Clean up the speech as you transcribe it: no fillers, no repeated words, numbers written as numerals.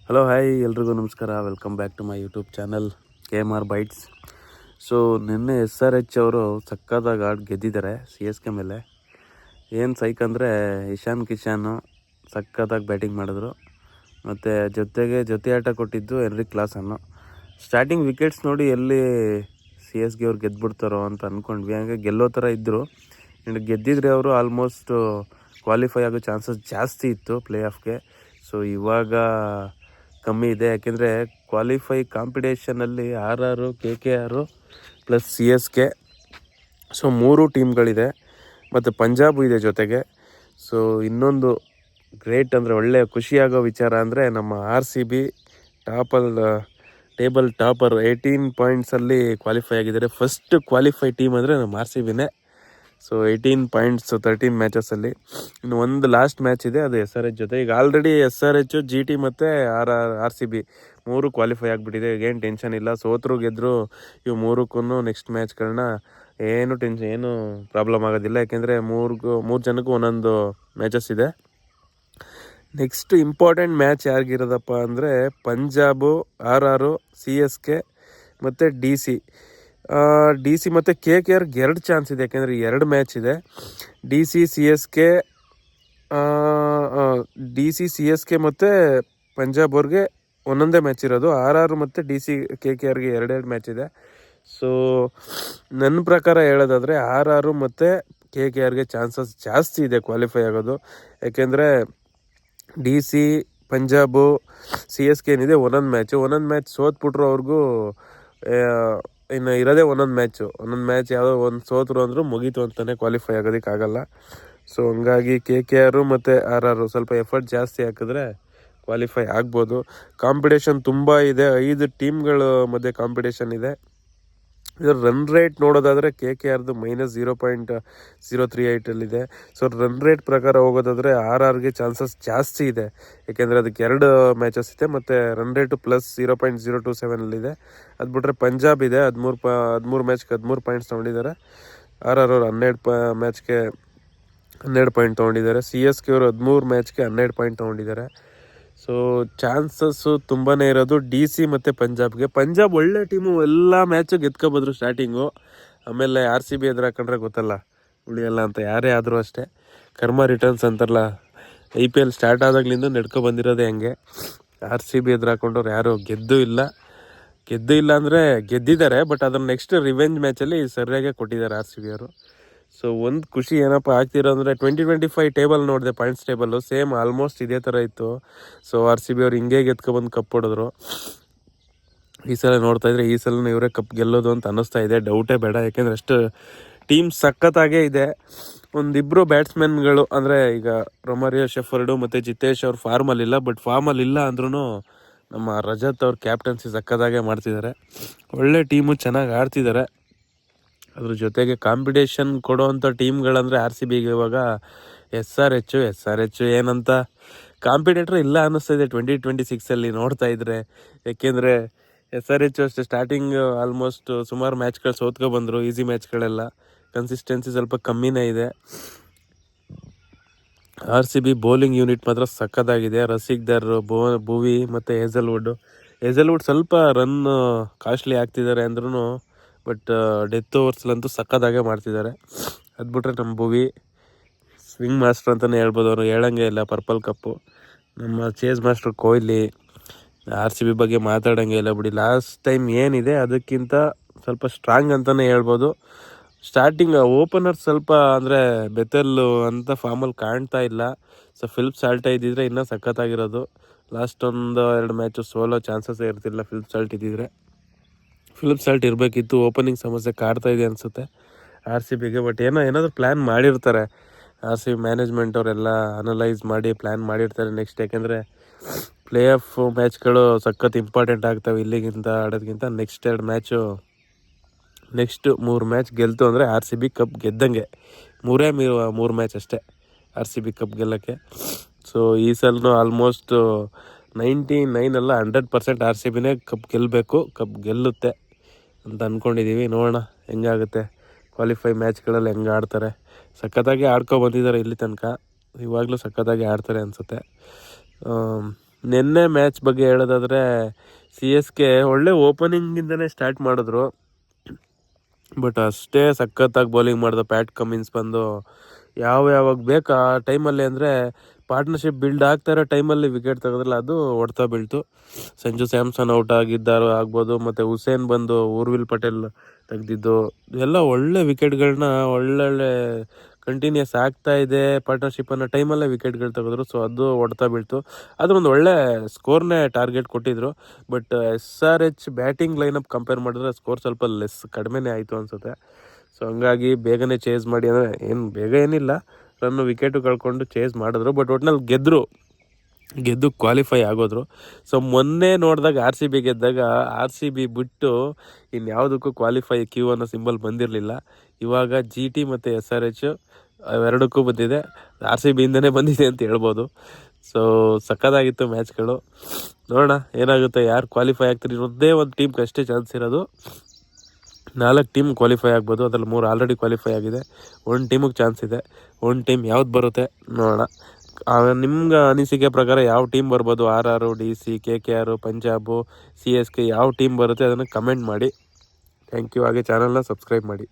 Hello hi ಎಲ್ರಿಗೂ ನಮಸ್ಕಾರ. Welcome back to my YouTube channel KMR bytes. So ನಿನ್ನೆ SRH ಅವರು ಸಕ್ಕತ್ತಾಗಿ ಆಡಿ ಗೆದ್ದಿದ್ದಾರೆ CSK ಮೇಲೆ. ಏನು ಸೈಕ್ ಅಂದರೆ ಇಶಾನ್ ಕಿಶಾನು ಸಕ್ಕತ್ತಾಗಿ ಬ್ಯಾಟಿಂಗ್ ಮಾಡಿದ್ರು. ಮತ್ತು ಜೊತೆ ಆಟ ಕೊಟ್ಟಿದ್ದು ಹೆನ್ರಿಕ್ ಕ್ಲಾಸನ್ನು. ಸ್ಟಾರ್ಟಿಂಗ್ ವಿಕೆಟ್ಸ್ ನೋಡಿ ಎಲ್ಲಿ CSK ಅವ್ರು ಗೆದ್ದುಬಿಡ್ತಾರೋ ಅಂತ ಅಂದ್ಕೊಂಡ್ವಿ. ಹಂಗೆ ಗೆಲ್ಲೋ ಥರ ಇದ್ದರು. ಇನ್ನು ಗೆದ್ದಿದ್ರೆ ಅವರು ಆಲ್ಮೋಸ್ಟ್ ಕ್ವಾಲಿಫೈ ಆಗೋ ಚಾನ್ಸಸ್ ಜಾಸ್ತಿ ಇತ್ತು ಪ್ಲೇ ಆಫ್ಗೆ. ಸೊ ಇವಾಗ ಕಮ್ಮಿ ಇದೆ, ಯಾಕೆಂದರೆ ಕ್ವಾಲಿಫೈ ಕಾಂಪಿಟೇಷನಲ್ಲಿ RR, KKR plus CSK, so 3 ಟೀಮ್ಗಳಿದೆ. ಮತ್ತು ಪಂಜಾಬು ಇದೆ ಜೊತೆಗೆ. ಸೊ ಇನ್ನೊಂದು ಗ್ರೇಟ್ ಅಂದರೆ ಒಳ್ಳೆಯ ಖುಷಿಯಾಗೋ ವಿಚಾರ ಅಂದರೆ ನಮ್ಮ RCB ಟೇಬಲ್ ಟಾಪರ್ 18 ಪಾಯಿಂಟ್ಸಲ್ಲಿ ಕ್ವಾಲಿಫೈ ಆಗಿದ್ದಾರೆ. ಫಸ್ಟ್ ಕ್ವಾಲಿಫೈ ಟೀಮ್ ಅಂದರೆ ನಮ್ಮ RCBನೇ. So 18 points 13 ಮ್ಯಾಚಸಲ್ಲಿ. ಇನ್ನು ಒಂದು ಲಾಸ್ಟ್ ಮ್ಯಾಚ್ ಇದೆ, ಅದು SRH ಜೊತೆ. ಈಗ ಆಲ್ರೆಡಿ SRH, GT ಮತ್ತು RCB 3 ಕ್ವಾಲಿಫೈ ಆಗಿಬಿಟ್ಟಿದೆ. ಈಗೇನು ಟೆನ್ಷನ್ ಇಲ್ಲ. ಸೋತರು ಗೆದ್ದರು ಇವು 3ಕ್ಕೂ ನೆಕ್ಸ್ಟ್ ಮ್ಯಾಚ್ಗಳನ್ನ ಏನು ಪ್ರಾಬ್ಲಮ್ ಆಗೋದಿಲ್ಲ, ಯಾಕೆಂದರೆ ಮೂರು ಜನಕ್ಕೂ ಒಂದೊಂದು ಮ್ಯಾಚಸ್ ಇದೆ. ನೆಕ್ಸ್ಟ್ ಇಂಪಾರ್ಟೆಂಟ್ ಮ್ಯಾಚ್ ಯಾರಿಗಿರೋದಪ್ಪ ಅಂದರೆ ಪಂಜಾಬು, RR, CSK ಮತ್ತು DC ಮತ್ತು KKRಗೆ 2 ಚಾನ್ಸ್ ಇದೆ, ಯಾಕೆಂದರೆ 2 ಮ್ಯಾಚ್ ಇದೆ. DC, CSK ಮತ್ತು ಪಂಜಾಬ್ ಅವ್ರಿಗೆ ಒಂದೊಂದೇ ಮ್ಯಾಚ್ ಇರೋದು. RR ಮತ್ತು DC, KKRಗೆ 2 ಮ್ಯಾಚ್ ಇದೆ. ಸೊ ನನ್ನ ಪ್ರಕಾರ ಹೇಳೋದಾದರೆ RR ಮತ್ತು KKRಗೆ ಚಾನ್ಸಸ್ ಜಾಸ್ತಿ ಇದೆ ಕ್ವಾಲಿಫೈ ಆಗೋದು, ಯಾಕೆಂದರೆ DC, ಪಂಜಾಬು, CSK ಏನಿದೆ ಒಂದೊಂದು ಮ್ಯಾಚ್ ಸೋತ್ಬಿಟ್ರು ಅವ್ರಿಗೂ ಇನ್ನು ಇರೋದೇ ಒಂದೊಂದು ಮ್ಯಾಚ್ ಯಾವುದೋ ಒಂದು ಸೋತರು ಅಂದರೂ ಮುಗೀತು ಅಂತಲೇ ಕ್ವಾಲಿಫೈ ಆಗೋದಕ್ಕಾಗಲ್ಲ. ಸೊ ಹಂಗಾಗಿ KKR ಮತ್ತು RR ಸ್ವಲ್ಪ ಎಫರ್ಟ್ ಜಾಸ್ತಿ ಹಾಕಿದ್ರೆ ಕ್ವಾಲಿಫೈ ಆಗ್ಬೋದು. ಕಾಂಪಿಟೇಷನ್ ತುಂಬ ಇದೆ, 5 ಟೀಮ್ಗಳ ಮಧ್ಯೆ ಕಾಂಪಿಟೇಷನ್ ಇದೆ. ಇದರ ರನ್ ರೇಟ್ ನೋಡೋದಾದರೆ KKRದು -0.038 ಸೊ ರನ್ ರೇಟ್ ಪ್ರಕಾರ ಹೋಗೋದಾದರೆ RRಗೆ ಚಾನ್ಸಸ್ ಜಾಸ್ತಿ ಇದೆ, ಯಾಕೆಂದರೆ ಅದಕ್ಕೆ 2 ಮ್ಯಾಚಸ್ ಇದೆ. ಮತ್ತು ರನ್ ರೇಟು +0.027 ಅದು ಬಿಟ್ಟರೆ ಪಂಜಾಬ್ ಇದೆ, 13 ಮ್ಯಾಚ್ಗೆ 13 ಪಾಯಿಂಟ್ಸ್ ತೊಗೊಂಡಿದ್ದಾರೆ. RR ಅವರು 12 ಮ್ಯಾಚ್ಗೆ 12 ಪಾಯಿಂಟ್ ತೊಗೊಂಡಿದ್ದಾರೆ. CSK ಅವರು 13 ಮ್ಯಾಚ್ಗೆ 12 ಪಾಯಿಂಟ್ ತೊಗೊಂಡಿದ್ದಾರೆ. ಸೊ ಚಾನ್ಸಸ್ಸು ತುಂಬಾ ಇರೋದು DC ಮತ್ತು ಪಂಜಾಬ್ಗೆ. ಪಂಜಾಬ್ ಒಳ್ಳೆ ಟೀಮು, ಎಲ್ಲ ಮ್ಯಾಚು ಗೆದ್ಕೊಬಂದರು ಸ್ಟಾರ್ಟಿಂಗು. ಆಮೇಲೆ RCB ಎದುರು ಹಾಕೊಂಡ್ರೆ ಗೊತ್ತಲ್ಲ ಉಳಿಯಲ್ಲ ಅಂತ. ಯಾರೇ ಆದರೂ ಅಷ್ಟೇ, ಕರ್ಮ ರಿಟರ್ನ್ಸ್ ಅಂತಾರಲ್ಲ, IPL ಸ್ಟಾರ್ಟ್ ಆದಾಗಲಿಂದ ನಡ್ಕೊ ಬಂದಿರೋದೇ ಹಂಗೆ. RCB ಎದುರು ಹಾಕೊಂಡವ್ರು ಯಾರು ಗೆದ್ದೂ ಇಲ್ಲ ಅಂದರೆ ಗೆದ್ದಿದ್ದಾರೆ, ಬಟ್ ಅದನ್ನು ನೆಕ್ಸ್ಟ್ ರಿವೆಂಜ್ ಮ್ಯಾಚಲ್ಲಿ ಸರಿಯಾಗೇ ಕೊಟ್ಟಿದ್ದಾರೆ RCB ಅವರು. ಸೊ ಒಂದು ಖುಷಿ ಏನಪ್ಪ ಆಗ್ತಿರೋ ಅಂದರೆ 2025 ಟೇಬಲ್ ನೋಡಿದೆ, ಪಾಯಿಂಟ್ಸ್ ಟೇಬಲ್ಲು ಸೇಮ್ ಆಲ್ಮೋಸ್ಟ್ ಇದೇ ಥರ ಇತ್ತು. ಸೊ RCB ಅವ್ರು ಹಿಂಗೆ ಗೆದ್ಕೊಬಂದು ಕಪ್ ಹೊಡೆದ್ರು. ಈ ಸಲ ನೋಡ್ತಾಯಿದ್ರೆ ಈ ಸಲ ಇವರೇ ಕಪ್ ಗೆಲ್ಲೋದು ಅಂತ ಅನ್ನಿಸ್ತಾ ಇದೆ, ಡೌಟೇ ಬೇಡ, ಯಾಕೆಂದರೆ ಅಷ್ಟು ಟೀಮ್ ಸಖತ್ತಾಗೇ ಇದೆ. ಒಂದಿಬ್ಬರು ಬ್ಯಾಟ್ಸ್ಮನ್ಗಳು ಅಂದರೆ ಈಗ ರೊಮಾರಿಯೋ ಶೆಫರ್ಡು ಮತ್ತು ಜಿತೇಶ್ ಅವ್ರು ಫಾರ್ಮಲ್ಲಿಲ್ಲ ಅಂದ್ರೂ ನಮ್ಮ ರಜತ್ ಅವ್ರ ಕ್ಯಾಪ್ಟನ್ಸಿ ಸಖತ್ತಾಗೇ ಮಾಡ್ತಿದ್ದಾರೆ. ಒಳ್ಳೆ ಟೀಮು, ಚೆನ್ನಾಗಿ ಆಡ್ತಿದ್ದಾರೆ. ಅದ್ರ ಜೊತೆಗೆ ಕಾಂಪಿಟೇಷನ್ ಕೊಡೋವಂಥ ಟೀಮ್ಗಳಂದರೆ RCBಗೆ ಇವಾಗ SRH ಏನಂತ ಕಾಂಪಿಟೇಟರ್ ಇಲ್ಲ ಅನ್ನಿಸ್ತಾಯಿದೆ 2026 ನೋಡ್ತಾ ಇದ್ದರೆ. ಯಾಕೆಂದರೆ SRH ಅಷ್ಟೇ ಸ್ಟಾರ್ಟಿಂಗ್ ಆಲ್ಮೋಸ್ಟ್ ಸುಮಾರು ಮ್ಯಾಚ್ಗಳು ಸೋತ್ಕೊಬಂದರು, ಈಸಿ ಮ್ಯಾಚ್ಗಳೆಲ್ಲ. ಕನ್ಸಿಸ್ಟೆನ್ಸಿ ಸ್ವಲ್ಪ ಕಮ್ಮಿನೇ ಇದೆ. RCB ಬೌಲಿಂಗ್ ಯೂನಿಟ್ ಮಾತ್ರ ಸಕ್ಕತ್ತಾಗಿದೆ. ರಸಿಕ್ದಾರ್, ಭುವಿ ಮತ್ತು ಹೇಸಲ್ವುಡ್ ಸ್ವಲ್ಪ ರನ್ ಕಾಸ್ಟ್ಲಿ ಆಗ್ತಿದ್ದಾರೆ ಅಂದ್ರೂ, ಬಟ್ ಡೆತ್ ಓವರ್ಸ್ಲಂತೂ ಸಕ್ಕತ್ತಾಗೆ ಮಾಡ್ತಿದ್ದಾರೆ. ಅದು ಬಿಟ್ರೆ ನಮ್ಮ ಭುವಿ ಸ್ವಿಂಗ್ ಮಾಸ್ಟರ್ ಅಂತಲೇ ಹೇಳ್ಬೋದು, ಅವರು ಹೇಳಂಗೆ ಇಲ್ಲ ಪರ್ಪಲ್ ಕಪ್ಪು. ನಮ್ಮ ಚೇಸ್ ಮಾಸ್ಟರ್ ಕೊಹ್ಲಿ RCB ಬಗ್ಗೆ ಮಾತಾಡೋಂಗೆ ಇಲ್ಲ ಬಿಡಿ. ಲಾಸ್ಟ್ ಟೈಮ್ ಏನಿದೆ ಅದಕ್ಕಿಂತ ಸ್ವಲ್ಪ ಸ್ಟ್ರಾಂಗ್ ಅಂತಲೇ ಹೇಳ್ಬೋದು. ಸ್ಟಾರ್ಟಿಂಗ್ ಓಪನರ್ ಸ್ವಲ್ಪ ಅಂದರೆ ಬೆತೆಲ್ಲು ಅಂತ ಫಾರ್ಮಲ್ಲಿ ಕಾಣ್ತಾ ಇಲ್ಲ. ಸೊ ಫಿಲಿಪ್ ಸಾಲ್ಟ್ ಇದ್ದಿದ್ರೆ ಇನ್ನೂ ಸಖತ್ತಾಗಿರೋದು. ಲಾಸ್ಟ್ 1-2 ಮ್ಯಾಚು ಸೋಲೋ ಚಾನ್ಸಸ್ಸೇ ಇರ್ತಿಲ್ಲ ಫಿಲಿಪ್ ಸಾಲ್ಟ್ ಇದ್ದಿದ್ರೆ. ಫಿಲಿಪ್ ಸಾಲ್ಟ್ ಇರಬೇಕಿತ್ತು, ಓಪನಿಂಗ್ ಸಮಸ್ಯೆ ಕಾಡ್ತಾ ಇದೆ ಅನಿಸುತ್ತೆ RCBಗೆ. ಬಟ್ ಏನಾದರೂ ಪ್ಲ್ಯಾನ್ ಮಾಡಿರ್ತಾರೆ RCB ಮ್ಯಾನೇಜ್ಮೆಂಟ್ ಅವರೆಲ್ಲ, ಅನಲೈಸ್ ಮಾಡಿ ಪ್ಲ್ಯಾನ್ ಮಾಡಿರ್ತಾರೆ ನೆಕ್ಸ್ಟ್. ಯಾಕೆಂದರೆ ಪ್ಲೇ ಆಫ್ ಮ್ಯಾಚ್ಗಳು ಸಖತ್ ಇಂಪಾರ್ಟೆಂಟ್ ಆಗ್ತವೆ ಇಲ್ಲಿಗಿಂತ ಆಡೋದಕ್ಕಿಂತ. ನೆಕ್ಸ್ಟ್ 3 ಮ್ಯಾಚ್ ಗೆಲ್ತು ಅಂದರೆ RCB ಕಪ್ ಗೆದ್ದಂಗೆ. 3 ಮ್ಯಾಚ್ ಅಷ್ಟೇ RCB ಕಪ್ ಗೆಲ್ಲೋಕ್ಕೆ. ಸೊ ಈ ಸಲನೂ ಆಲ್ಮೋಸ್ಟ್ 100% RCBನೇ ಕಪ್ ಗೆಲ್ಲಬೇಕು, ಕಪ್ ಗೆಲ್ಲುತ್ತೆ ಅಂತ ಅಂದ್ಕೊಂಡಿದ್ದೀವಿ. ನೋಡೋಣ ಹೆಂಗಾಗುತ್ತೆ, ಕ್ವಾಲಿಫೈ ಮ್ಯಾಚ್ಗಳಲ್ಲಿ ಹೆಂಗೆ ಆಡ್ತಾರೆ. ಸಖತ್ತಾಗಿ ಆಡ್ಕೊಬಂದಿದ್ದಾರೆ ಇಲ್ಲಿ ತನಕ, ಇವಾಗಲೂ ಸಖತ್ತಾಗಿ ಆಡ್ತಾರೆ ಅನಿಸುತ್ತೆ. ನಿನ್ನೆ ಮ್ಯಾಚ್ ಬಗ್ಗೆ ಹೇಳೋದಾದರೆ CSK ಒಳ್ಳೆ ಓಪನಿಂಗಿಂದನೇ ಸ್ಟಾರ್ಟ್ ಮಾಡಿದ್ರು, ಬಟ್ ಅಷ್ಟೇ ಸಖತ್ತಾಗಿ ಬೌಲಿಂಗ್ ಮಾಡಿದ ಪ್ಯಾಟ್ ಕಮಿನ್ಸ್ ಬಂದು ಯಾವಾಗ ಬೇಕು ಆ ಟೈಮಲ್ಲಿ, ಅಂದರೆ ಪಾರ್ಟ್ನರ್ಶಿಪ್ ಬಿಲ್ಡ್ ಆಗ್ತಾ ಇರೋ ಟೈಮಲ್ಲಿ ವಿಕೆಟ್ ತೆಗೆದ್ರಲ್ಲ, ಅದು ಹೊಡ್ತಾ ಬೀಳ್ತು. ಸಂಜು ಸ್ಯಾಮ್ಸನ್ ಔಟ್ ಆಗಿದ್ದಾರು ಆಗ್ಬೋದು, ಮತ್ತು ಹುಸೇನ್ ಬಂದು ಊರ್ವಿಲ್ ಪಟೇಲ್ ತೆಗೆದಿದ್ದು ಎಲ್ಲ ಒಳ್ಳೆ ವಿಕೆಟ್ಗಳನ್ನ ಒಳ್ಳೊಳ್ಳೆ ಕಂಟಿನ್ಯೂಸ್ ಆಗ್ತಾ ಇದೆ ಪಾರ್ಟ್ನರ್ಶಿಪ್ ಅನ್ನೋ ಟೈಮಲ್ಲೇ ವಿಕೆಟ್ಗಳು ತೆಗೆದ್ರು. ಸೊ ಅದು ಹೊಡ್ತಾ ಬೀಳ್ತು. ಅದೊಂದು ಒಳ್ಳೆ ಸ್ಕೋರ್ನೇ ಟಾರ್ಗೆಟ್ ಕೊಟ್ಟಿದ್ರು. But SRH batting lineup compare ಮಾಡಿದ್ರೆ ಸ್ಕೋರ್ ಸ್ವಲ್ಪ ಕಡಿಮೆನೇ ಆಯಿತು ಅನಿಸುತ್ತೆ. ಸೊ ಹಂಗಾಗಿ ಬೇಗನೆ ಚೇಸ್ ಮಾಡಿ, ಅಂದರೆ ಏನು ಬೇಗ ಏನಿಲ್ಲ, ರನ್ನು ವಿಕೆಟು ಕಳ್ಕೊಂಡು ಚೇಸ್ ಮಾಡಿದ್ರು. ಬಟ್ ಒಟ್ನಲ್ಲಿ ಗೆದ್ದು ಕ್ವಾಲಿಫೈ ಆಗೋದ್ರು. ಸೊ ಮೊನ್ನೆ ನೋಡಿದಾಗ RCB ಗೆದ್ದಾಗ RCB ಬಿಟ್ಟು ಇನ್ಯಾವುದಕ್ಕೂ ಕ್ವಾಲಿಫೈ ಕ್ಯೂ ಅನ್ನೋ ಸಿಂಬಲ್ ಬಂದಿರಲಿಲ್ಲ. ಇವಾಗ GT ಮತ್ತು SRH ಅವೆರಡಕ್ಕೂ ಬಂದಿದೆ. RCB ಇಂದನೇ ಬಂದಿದೆ ಅಂತ ಹೇಳ್ಬೋದು. ಸೊ ಸಕ್ಕತ್ತಾಗಿತ್ತು ಮ್ಯಾಚ್ಗಳು. ನೋಡೋಣ ಏನಾಗುತ್ತೆ, ಯಾರು ಕ್ವಾಲಿಫೈ ಆಗ್ತಾರೆ. ಒಂದೇ ಒಂದು ಟೀಮ್ಗೆ ಅಷ್ಟೇ ಚಾನ್ಸ್ ಇರೋದು. 4 ಟೀಮ್ ಕ್ವಾಲಿಫೈ ಆಗ್ಬೋದು, ಅದರಲ್ಲಿ 3 ಆಲ್ರೆಡಿ ಕ್ವಾಲಿಫೈ ಆಗಿದೆ. ಒಂದು ಟೀಮಿಗೆ ಚಾನ್ಸ್ ಇದೆ. ಒಂದು ಟೀಮ್ ಯಾವ್ದು ಬರುತ್ತೆ ನೋಡೋಣ. ನಿಮ್ಗೆ ಅನಿಸಿಕೆ ಪ್ರಕಾರ ಯಾವ ಟೀಮ್ ಬರ್ಬೋದು? RR, DC, KKR, Punjab, CSK ಯಾವ ಟೀಮ್ ಬರುತ್ತೆ ಅದನ್ನು ಕಮೆಂಟ್ ಮಾಡಿ. Thank you. ಹಾಗೆ ಚಾನಲ್ನ ಸಬ್ಸ್ಕ್ರೈಬ್ ಮಾಡಿ.